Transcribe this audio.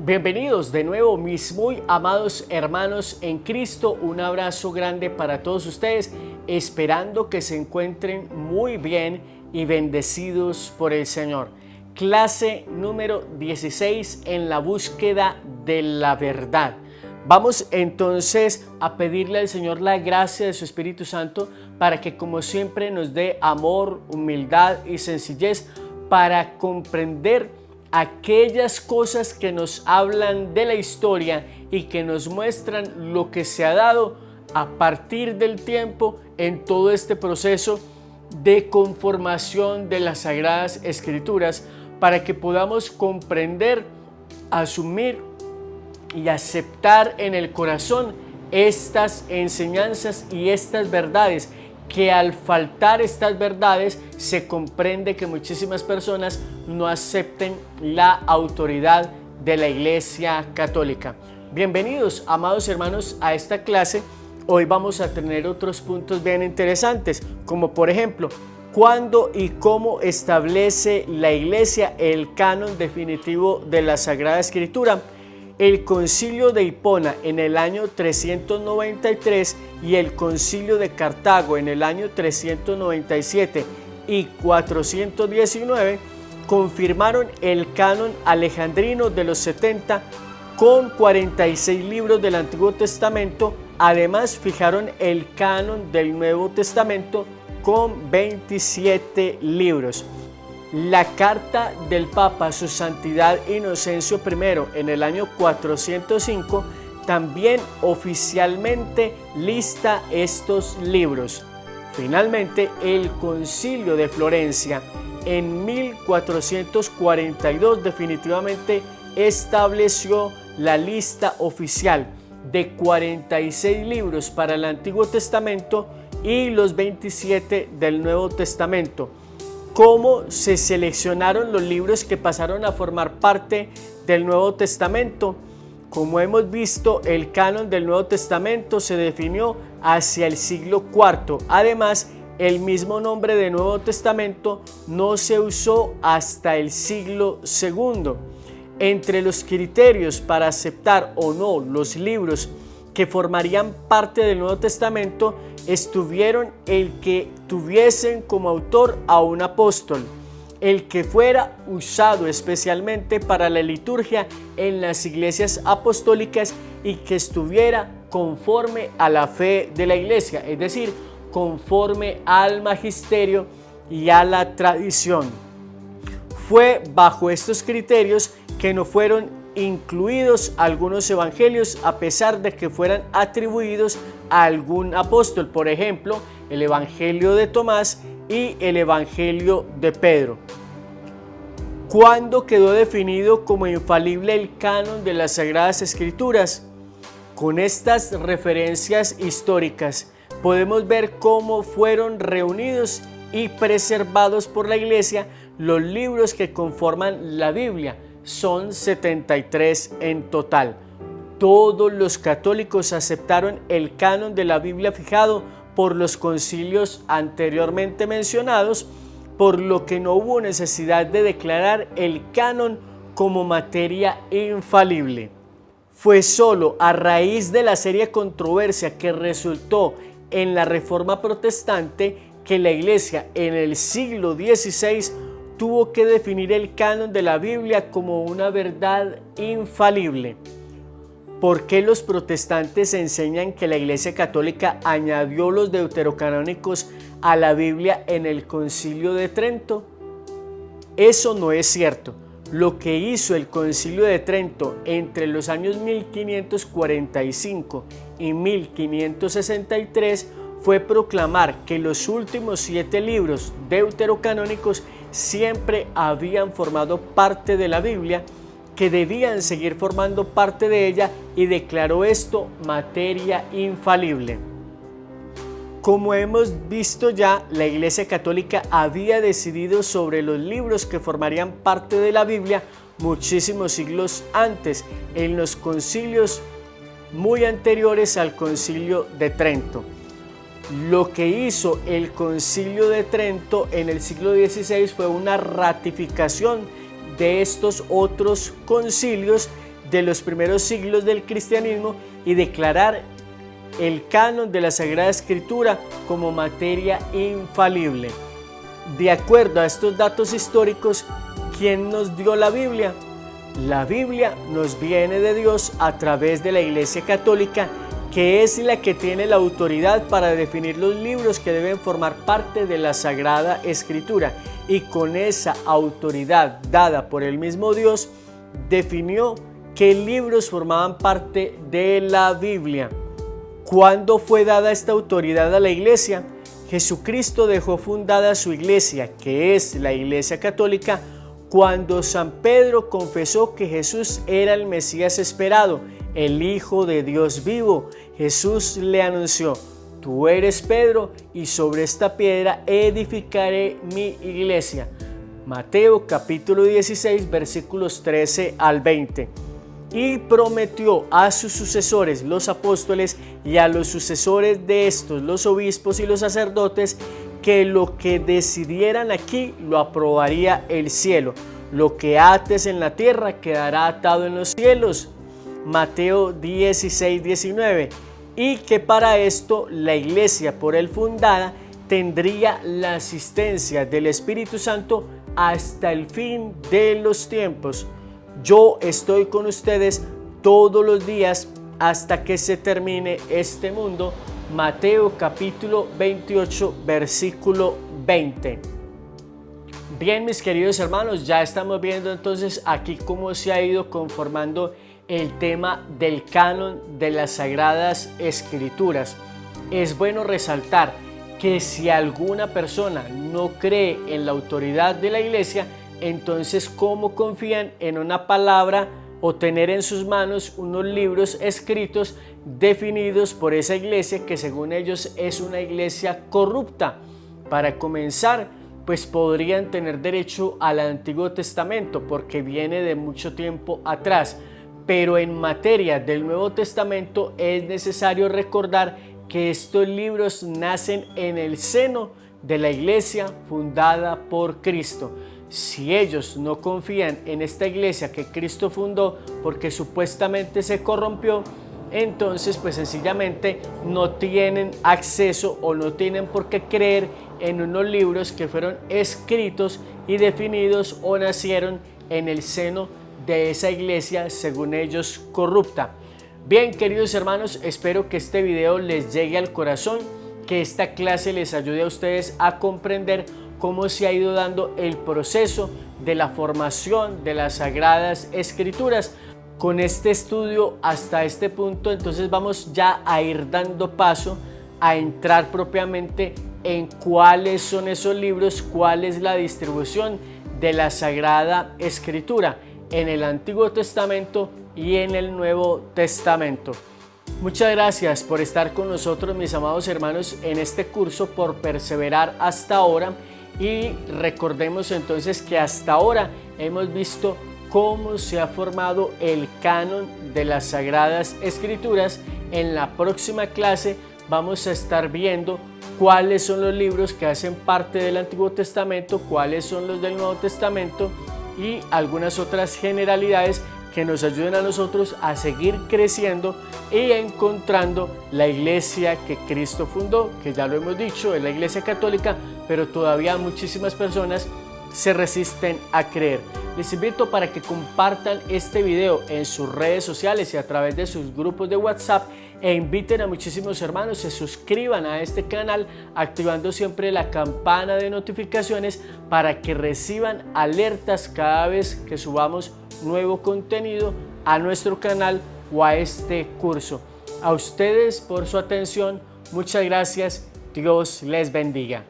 Bienvenidos de nuevo mis muy amados hermanos en Cristo, un abrazo grande para todos ustedes, esperando que se encuentren muy bien y bendecidos por el Señor. Clase número 16 en la búsqueda de la verdad. Vamos entonces a pedirle al Señor la gracia de su Espíritu Santo para que como siempre nos dé amor, humildad y sencillez para comprender aquellas cosas que nos hablan de la historia y que nos muestran lo que se ha dado a partir del tiempo en todo este proceso de conformación de las Sagradas Escrituras, para que podamos comprender, asumir y aceptar en el corazón estas enseñanzas y estas verdades, que al faltar estas verdades se comprende que muchísimas personas no acepten la autoridad de la Iglesia Católica. Bienvenidos, amados hermanos, a esta clase. Hoy vamos a tener otros puntos bien interesantes, como por ejemplo, ¿cuándo y cómo establece la Iglesia el canon definitivo de la Sagrada Escritura? El Concilio de Hipona en el año 393 y el Concilio de Cartago en el año 397 y 419 confirmaron el canon alejandrino de los 70 con 46 libros del Antiguo Testamento. Además, fijaron el canon del Nuevo Testamento con 27 libros. La carta del Papa, Su Santidad Inocencio I, en el año 405, también oficialmente lista estos libros. Finalmente, el Concilio de Florencia, en 1442, definitivamente estableció la lista oficial de 46 libros para el Antiguo Testamento y los 27 del Nuevo Testamento. ¿Cómo se seleccionaron los libros que pasaron a formar parte del Nuevo Testamento? Como hemos visto, el canon del Nuevo Testamento se definió hacia el siglo IV. Además, el mismo nombre de Nuevo Testamento no se usó hasta el siglo II. Entre los criterios para aceptar o no los libros que formarían parte del Nuevo Testamento estuvieron el que tuviesen como autor a un apóstol, el que fuera usado especialmente para la liturgia en las iglesias apostólicas y que estuviera conforme a la fe de la iglesia, es decir, conforme al magisterio y a la tradición. Fue bajo estos criterios que no fueron incluidos algunos evangelios, a pesar de que fueran atribuidos a algún apóstol, por ejemplo, el Evangelio de Tomás y el Evangelio de Pedro. ¿Cuándo quedó definido como infalible el canon de las Sagradas Escrituras? Con estas referencias históricas podemos ver cómo fueron reunidos y preservados por la Iglesia los libros que conforman la Biblia. Son 73 en total. Todos los católicos aceptaron el canon de la Biblia fijado por los concilios anteriormente mencionados, por lo que no hubo necesidad de declarar el canon como materia infalible. Fue solo a raíz de la seria controversia que resultó en la Reforma Protestante que la Iglesia en el siglo XVI tuvo que definir el canon de la Biblia como una verdad infalible. ¿Por qué los protestantes enseñan que la Iglesia Católica añadió los deuterocanónicos a la Biblia en el Concilio de Trento? Eso no es cierto. Lo que hizo el Concilio de Trento entre los años 1545 y 1563 fue proclamar que los últimos 7 libros deuterocanónicos siempre habían formado parte de la Biblia, que debían seguir formando parte de ella, y declaró esto materia infalible. Como hemos visto ya, la Iglesia Católica había decidido sobre los libros que formarían parte de la Biblia muchísimos siglos antes, en los concilios muy anteriores al Concilio de Trento. Lo que hizo el Concilio de Trento en el siglo XVI fue una ratificación de estos otros concilios, de los primeros siglos del cristianismo y declarar el canon de la Sagrada Escritura como materia infalible. De acuerdo a estos datos históricos, ¿quién nos dio la Biblia? La Biblia nos viene de Dios a través de la Iglesia Católica, que es la que tiene la autoridad para definir los libros que deben formar parte de la Sagrada Escritura, y con esa autoridad dada por el mismo Dios, definió qué libros formaban parte de la Biblia. ¿Cuándo fue dada esta autoridad a la Iglesia? Jesucristo dejó fundada su Iglesia, que es la Iglesia Católica, cuando San Pedro confesó que Jesús era el Mesías esperado, el Hijo de Dios vivo. Jesús le anunció: tú eres Pedro, y sobre esta piedra edificaré mi iglesia. Mateo capítulo 16 versículos 13 al 20. Y prometió a sus sucesores, los apóstoles, y a los sucesores de estos, los obispos y los sacerdotes, que lo que decidieran aquí lo aprobaría el cielo. Lo que ates en la tierra quedará atado en los cielos. Mateo 16, 19. Y que para esto la iglesia por él fundada tendría la asistencia del Espíritu Santo hasta el fin de los tiempos. Yo estoy con ustedes todos los días hasta que se termine este mundo. Mateo capítulo 28 versículo 20. Bien, mis queridos hermanos, ya estamos viendo entonces aquí cómo se ha ido conformando el tema del canon de las Sagradas Escrituras. Es bueno resaltar que si alguna persona no cree en la autoridad de la iglesia, entonces ¿cómo confían en una palabra o tener en sus manos unos libros escritos definidos por esa iglesia que según ellos es una iglesia corrupta? Para comenzar, pues podrían tener derecho al Antiguo Testamento porque viene de mucho tiempo atrás, pero en materia del Nuevo Testamento es necesario recordar que estos libros nacen en el seno de la iglesia fundada por Cristo. Si ellos no confían en esta iglesia que Cristo fundó porque supuestamente se corrompió, entonces pues sencillamente no tienen acceso o no tienen por qué creer en unos libros que fueron escritos y definidos o nacieron en el seno de esa iglesia según ellos corrupta. Bien, queridos hermanos, espero que este video les llegue al corazón, que esta clase les ayude a ustedes a comprender cómo se ha ido dando el proceso de la formación de las Sagradas Escrituras. Con este estudio hasta este punto, entonces vamos ya a ir dando paso a entrar propiamente en cuáles son esos libros, cuál es la distribución de la Sagrada Escritura en el Antiguo Testamento y en el Nuevo Testamento. Muchas gracias por estar con nosotros, mis amados hermanos, en este curso, por perseverar hasta ahora. Y recordemos entonces que hasta ahora hemos visto cómo se ha formado el canon de las Sagradas Escrituras. En la próxima clase vamos a estar viendo cuáles son los libros que hacen parte del Antiguo Testamento, cuáles son los del Nuevo Testamento y algunas otras generalidades que nos ayuden a nosotros a seguir creciendo y encontrando la iglesia que Cristo fundó, que ya lo hemos dicho, es la Iglesia Católica, pero todavía muchísimas personas se resisten a creer. Les invito para que compartan este video en sus redes sociales y a través de sus grupos de WhatsApp, e inviten a muchísimos hermanos, se suscriban a este canal activando siempre la campana de notificaciones para que reciban alertas cada vez que subamos nuevo contenido a nuestro canal o a este curso. A ustedes por su atención, muchas gracias, Dios les bendiga.